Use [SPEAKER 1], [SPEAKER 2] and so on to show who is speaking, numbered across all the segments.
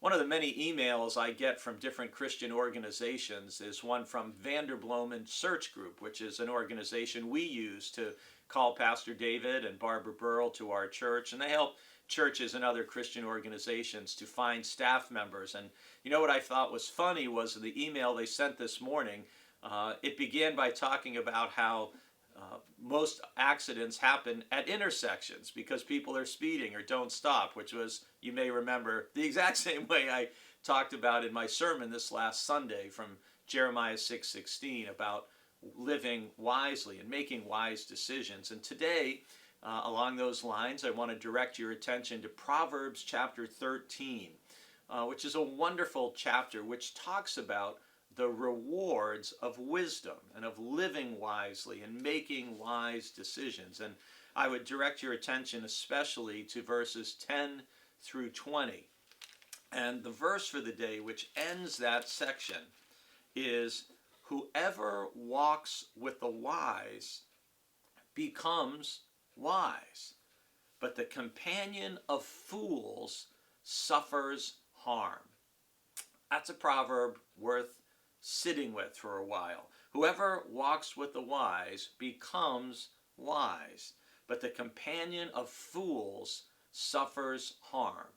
[SPEAKER 1] One of the many emails I get from different Christian organizations is one from Vanderbloemen Search Group, which is an organization we use to call Pastor David and Barbara Burrell to our church, and they help churches and other Christian organizations to find staff members. And you know what I thought was funny was the email they sent this morning. It began by talking about how most accidents happen at intersections because people are speeding or don't stop, which was, you may remember, the exact same way I talked about in my sermon this last Sunday from Jeremiah 6:16 about living wisely and making wise decisions. And today, along those lines, I want to direct your attention to Proverbs chapter 13, which is a wonderful chapter which talks about the rewards of wisdom and of living wisely and making wise decisions. And I would direct your attention especially to verses 10 through 20. And the verse for the day, which ends that section, is, "Whoever walks with the wise becomes wise, but the companion of fools suffers harm." That's a proverb worth sitting with for a while. Whoever walks with the wise becomes wise, but the companion of fools suffers harm.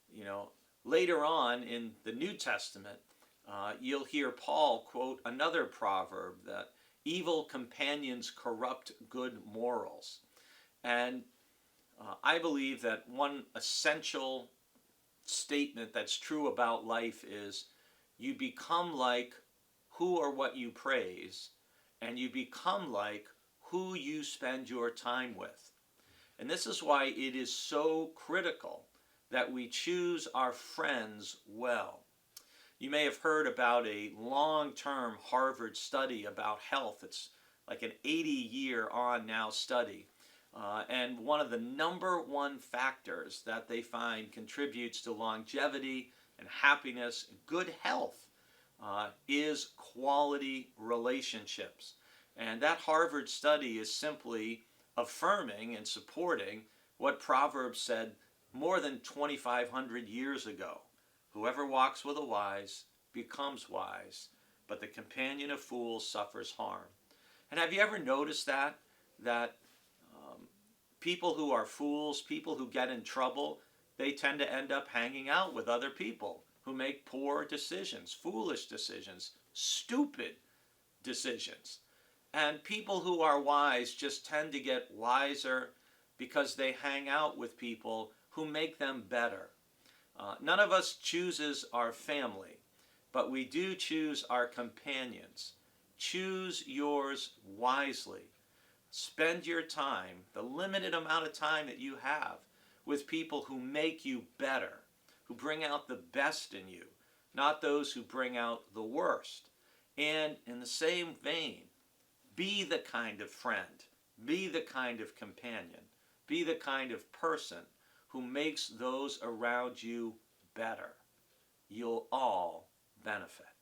[SPEAKER 1] You know, later on in the New Testament, you'll hear Paul quote another proverb that evil companions corrupt good morals. And I believe that one essential statement that's true about life is you become like who or what you praise, and you become like who you spend your time with. And this is why it is so critical that we choose our friends well. You may have heard about a long-term Harvard study about health. It's like an 80-year on now study. And one of the number one factors that they find contributes to longevity and happiness, good health, is quality relationships. And that Harvard study is simply affirming and supporting what Proverbs said more than 2,500 years ago. Whoever walks with the wise becomes wise, but the companion of fools suffers harm. And have you ever noticed that people who are fools, people who get in trouble, they tend to end up hanging out with other people who make poor decisions, foolish decisions, stupid decisions. And people who are wise just tend to get wiser because they hang out with people who make them better. None of us chooses our family, but we do choose our companions. Choose yours wisely. Spend your time, the limited amount of time that you have, with people who make you better, who bring out the best in you, not those who bring out the worst. And in the same vein, be the kind of friend, be the kind of companion, be the kind of person who makes those around you better. You'll all benefit.